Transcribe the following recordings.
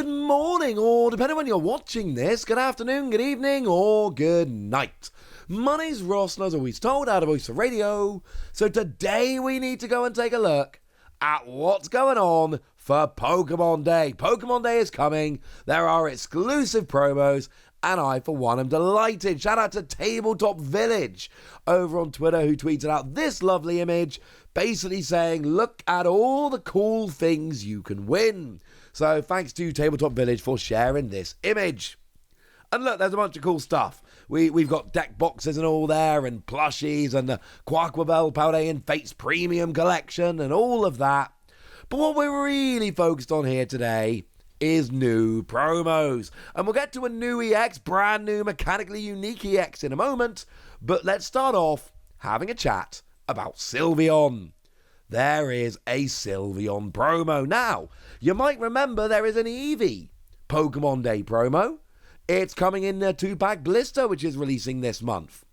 Good morning, or depending on when you're watching this, good afternoon, good evening, or good night. My name's Ross, and as always told, out of Voice for Radio. So today we need to go and take a look at what's going on for Pokemon Day. Pokemon Day is coming. There are exclusive promos, and I, for one, am delighted. Shout out to Tabletop Village over on Twitter, who tweeted out this lovely image, basically saying, look at all the cool things you can win. So thanks to Tabletop Village for sharing this image. And look, there's a bunch of cool stuff. We've got deck boxes and all there, and plushies, and the Quaquavel Paldean Fates Premium Collection, and all of that. But what we're really focused on here today is new promos. And we'll get to a new EX, brand new, mechanically unique EX in a moment. But let's start off having a chat about Sylveon. There is a Sylveon promo. Now, you might remember there is an Eevee Pokemon Day promo. It's coming in a 2-pack blister, which is releasing this month.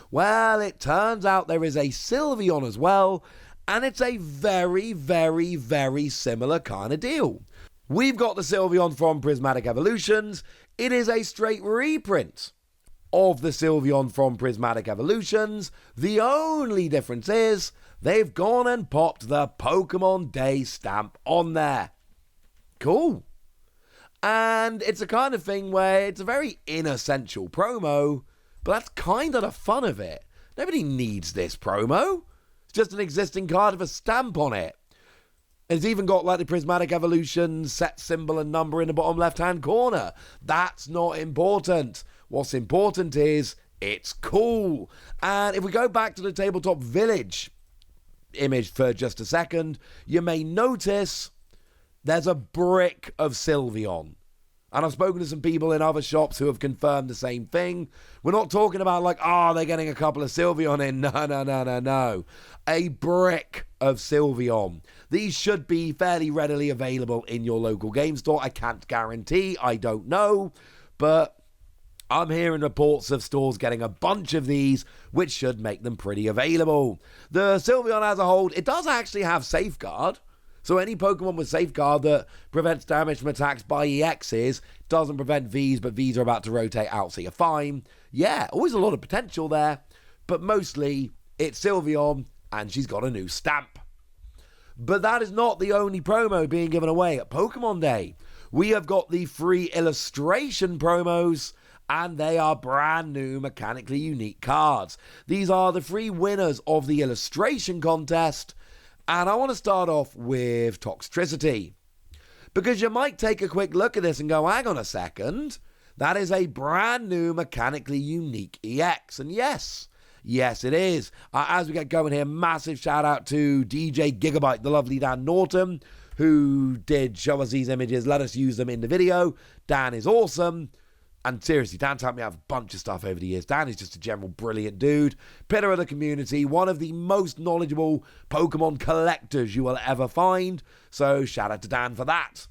Well, it turns out there is a Sylveon as well, and it's a very, very, very similar kind of deal. We've got the Sylveon from Prismatic Evolutions. It is a straight reprint of the Sylveon from Prismatic Evolutions. The only difference is they've gone and popped the Pokemon Day stamp on there. Cool. And it's a kind of thing where it's a very inessential promo, but that's kind of the fun of it. Nobody needs this promo. It's just an existing card with a stamp on it. It's even got like the Prismatic Evolution set symbol and number in the bottom left-hand corner. That's not important. What's important is it's cool. And if we go back to the Tabletop Village image for just a second, you may notice there's a brick of Sylveon. And I've spoken to some people in other shops who have confirmed the same thing. We're not talking about like, they're getting a couple of Sylveon in. No. A brick of Sylveon. These should be fairly readily available in your local game store. I can't guarantee. I don't know. But I'm hearing reports of stores getting a bunch of these, which should make them pretty available. The Sylveon as a whole, it does actually have Safeguard. So any Pokemon with Safeguard that prevents damage from attacks by EXs doesn't prevent Vs, but Vs are about to rotate out, so you're fine. Yeah, always a lot of potential there, but mostly it's Sylveon, and she's got a new stamp. But that is not the only promo being given away at Pokemon Day. We have got the free illustration promos, and they are brand new, mechanically unique cards. These are the free winners of the illustration contest. And I want to start off with Toxtricity, because you might take a quick look at this and go, hang on a second, that is a brand new mechanically unique EX. And yes, it is. As we get going here, massive shout out to DJ Gigabyte, the lovely Dan Norton, who did show us these images, let us use them in the video. Dan is awesome. And seriously, Dan's helped me out with a bunch of stuff over the years. Dan is just a general brilliant dude. Pillar of the community, one of the most knowledgeable Pokemon collectors you will ever find. So shout out to Dan for that.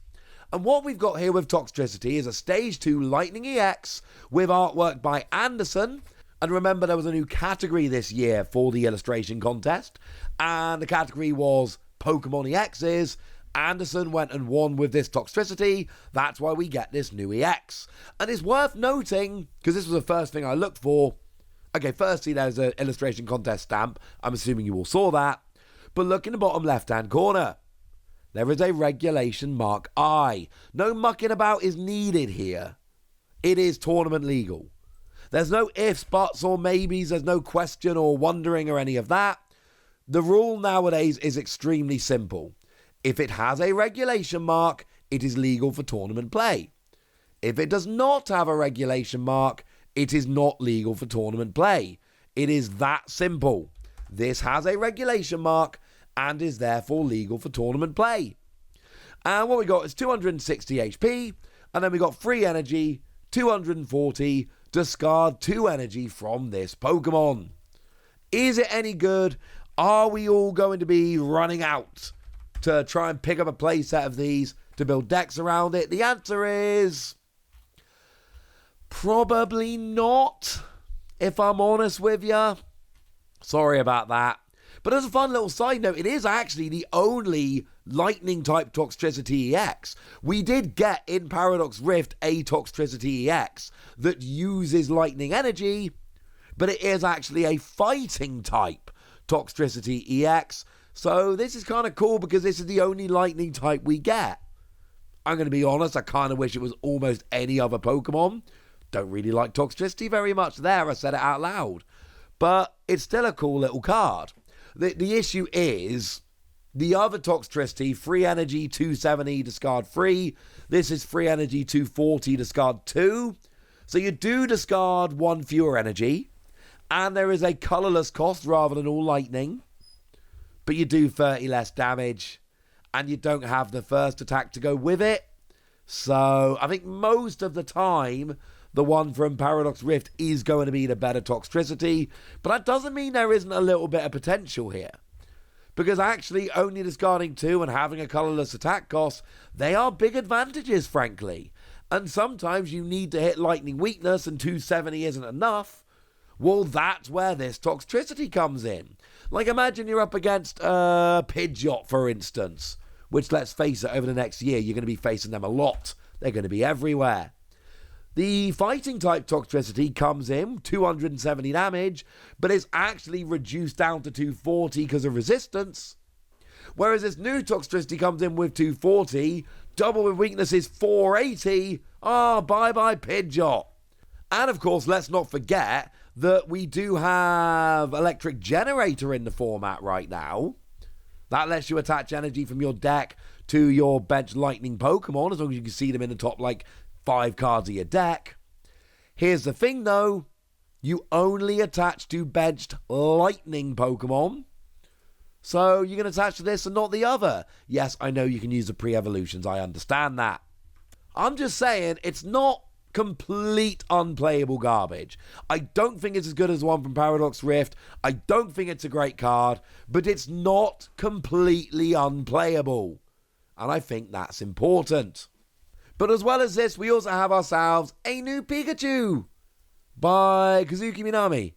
And what we've got here with Toxtricity is a Stage 2 Lightning EX with artwork by Anderson. And remember, there was a new category this year for the illustration contest. And the category was Pokemon EXs. Anderson went and won with this Toxtricity. That's why we get this new EX. And it's worth noting, because this was the first thing I looked for. Okay, firstly, there's an illustration contest stamp. I'm assuming you all saw that. But look in the bottom left-hand corner. There is a regulation mark I. No mucking about is needed here. It is tournament legal. There's no ifs, buts, or maybes. There's no question or wondering or any of that. The rule nowadays is extremely simple. If it has a regulation mark, it is legal for tournament play. If it does not have a regulation mark, it is not legal for tournament play. It is that simple. This has a regulation mark and is therefore legal for tournament play. And what we got is 260 HP, and then we got free energy, 240, discard 2 energy from this Pokemon. Is it any good? Are we all going to be running out to try and pick up a playset of these to build decks around it? The answer is probably not, if I'm honest with you. Sorry about that. But as a fun little side note, it is actually the only lightning-type Toxtricity EX. We did get in Paradox Rift a Toxtricity EX that uses lightning energy, but it is actually a fighting-type Toxtricity EX. So this is kind of cool because this is the only lightning type we get. I'm going to be honest, I kind of wish it was almost any other Pokemon. Don't really like Toxtricity very much there, I said it out loud. But it's still a cool little card. The issue is, the other Toxtricity, free energy 270, discard 3. This is free energy 240, discard 2. So you do discard 1 fewer energy. And there is a colourless cost rather than all lightning. But you do 30 less damage. And you don't have the first attack to go with it. So I think most of the time, the one from Paradox Rift is going to be the better Toxtricity. But that doesn't mean there isn't a little bit of potential here. Because actually only discarding 2 and having a colourless attack cost, they are big advantages, frankly. And sometimes you need to hit lightning weakness and 270 isn't enough. Well, that's where this Toxtricity comes in. Like, imagine you're up against Pidgeot, for instance. Which, let's face it, over the next year, you're going to be facing them a lot. They're going to be everywhere. The fighting-type Toxtricity comes in, 270 damage, but is actually reduced down to 240 because of resistance. Whereas this new Toxtricity comes in with 240, double with weakness is 480. Bye-bye Pidgeot. And, of course, let's not forget that we do have Electric Generator in the format right now. That lets you attach energy from your deck to your bench lightning Pokemon, as long as you can see them in the top, 5 cards of your deck. Here's the thing, though. You only attach to benched lightning Pokemon. So you can attach to this and not the other. Yes, I know you can use the pre-evolutions. I understand that. I'm just saying, it's not complete unplayable garbage. I don't think it's as good as the one from Paradox Rift. I don't think it's a great card, but it's not completely unplayable. And I think that's important. But as well as this, we also have ourselves a new Pikachu by Kazuki Minami.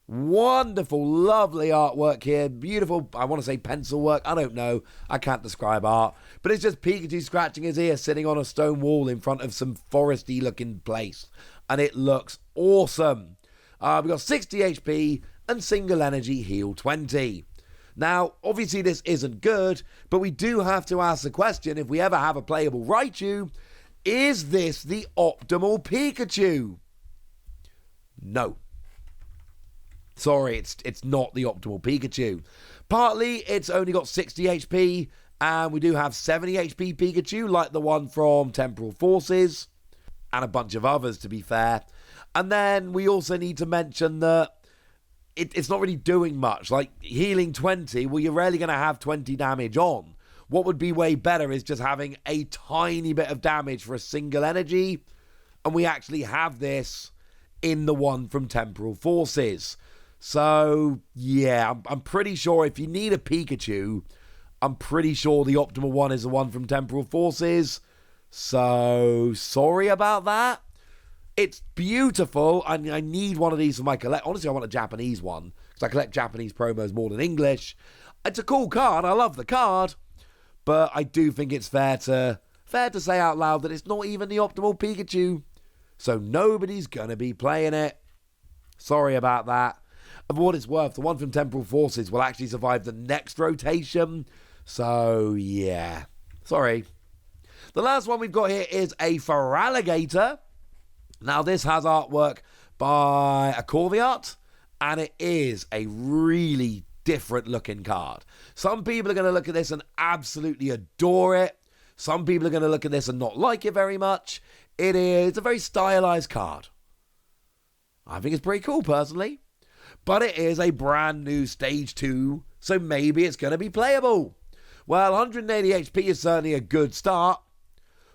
Wonderful, lovely artwork here. Beautiful, I want to say pencil work. I don't know. I can't describe art. But it's just Pikachu scratching his ear sitting on a stone wall in front of some foresty looking place. And it looks awesome. We've got 60 HP and single energy heal 20. Now, obviously this isn't good, but we do have to ask the question, if we ever have a playable Raichu, is this the optimal Pikachu? No. Sorry, it's not the optimal Pikachu. Partly, it's only got 60 HP, and we do have 70 HP Pikachu, like the one from Temporal Forces, and a bunch of others, to be fair. And then we also need to mention that it's not really doing much. Like, healing 20, well, you're rarely going to have 20 damage on. What would be way better is just having a tiny bit of damage for a single energy, and we actually have this in the one from Temporal Forces. So, yeah, I'm pretty sure if you need a Pikachu, I'm pretty sure the optimal one is the one from Temporal Forces. So, sorry about that. It's beautiful. I need one of these for my collect. Honestly, I want a Japanese one, because I collect Japanese promos more than English. It's a cool card. I love the card. But I do think it's fair to say out loud that it's not even the optimal Pikachu. So, nobody's going to be playing it. Sorry about that. For what it's worth, the one from Temporal Forces will actually survive the next rotation. So, yeah. Sorry. The last one we've got here is a Feraligatr. Now, this has artwork by a Corviart, and it is a really different looking card. Some people are going to look at this and absolutely adore it. Some people are going to look at this and not like it very much. It's a very stylized card. I think it's pretty cool, personally. But it is a brand new Stage 2, so maybe it's going to be playable. Well, 180 HP is certainly a good start.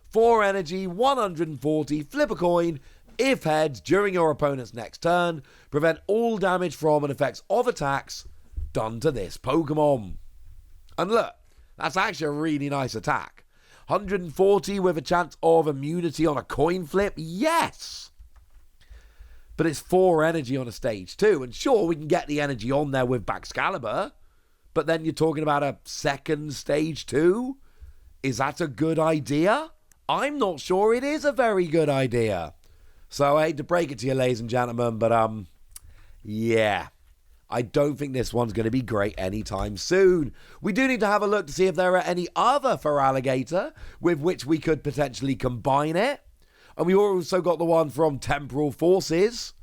4 energy, 140, flip a coin. If heads, during your opponent's next turn, prevent all damage from and effects of attacks done to this Pokemon. And look, that's actually a really nice attack. 140 with a chance of immunity on a coin flip, yes! But it's 4 energy on a Stage 2, and sure, we can get the energy on there with Baxcalibur, but then you're talking about a second stage 2? Is that a good idea? I'm not sure it is a very good idea. So I hate to break it to you, ladies and gentlemen, but yeah. I don't think this one's going to be great anytime soon. We do need to have a look to see if there are any other Feraligatr with which we could potentially combine it. And we also got the one from Temporal Forces,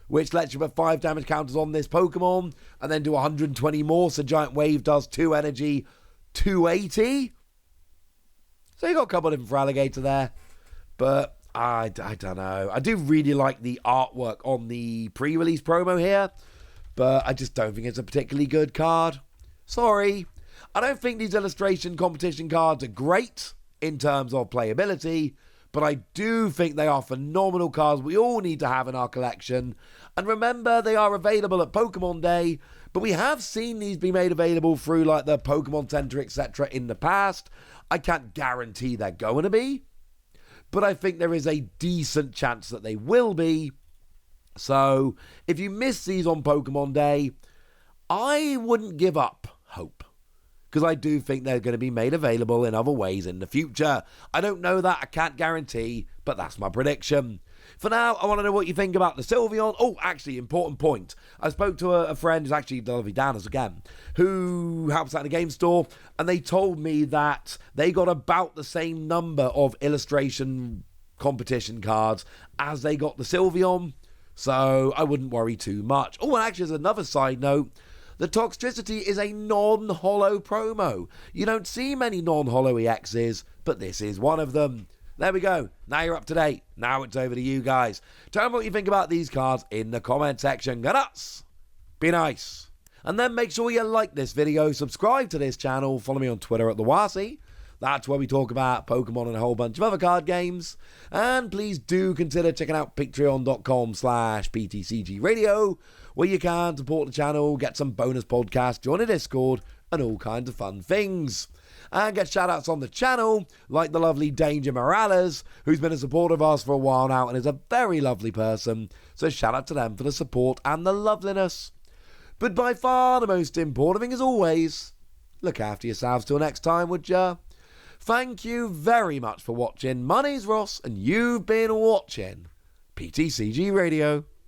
which lets you put 5 damage counters on this Pokemon and then do 120 more. So Giant Wave does 2 energy, 280. So you got a couple of different Feraligatr there. But I don't know. I do really like the artwork on the pre-release promo here, but I just don't think it's a particularly good card. Sorry. I don't think these illustration competition cards are great in terms of playability, but I do think they are phenomenal cards we all need to have in our collection. And remember, they are available at Pokemon Day, but we have seen these be made available through like the Pokemon Center, etc. in the past. I can't guarantee they're going to be, but I think there is a decent chance that they will be. So, if you miss these on Pokemon Day, I wouldn't give up hope, because I do think they're going to be made available in other ways in the future. I don't know that, I can't guarantee, but that's my prediction. For now, I want to know what you think about the Sylveon. Oh, actually, important point. I spoke to a friend who's actually Delivery Downers again, who helps out in the game store, and they told me that they got about the same number of illustration competition cards as they got the Sylveon. So I wouldn't worry too much. Oh, and actually, as another side note, the Toxtricity is a non-holo promo. You don't see many non-holo EXs, but this is one of them. There we go. Now you're up to date. Now it's over to you guys. Tell me what you think about these cards in the comment section. Go nuts. Be nice. And then make sure you like this video, subscribe to this channel, follow me on Twitter at TheWasi. That's where we talk about Pokemon and a whole bunch of other card games. And please do consider checking out patreon.com/PTCG Radio, where you can support the channel, get some bonus podcasts, join a Discord, and all kinds of fun things. And get shout-outs on the channel, like the lovely Danger Morales, who's been a supporter of ours for a while now and is a very lovely person. So shout out to them for the support and the loveliness. But by far the most important thing, as always, look after yourselves till next time, would ya? Thank you very much for watching. My name's Ross, and you've been watching PTCG Radio.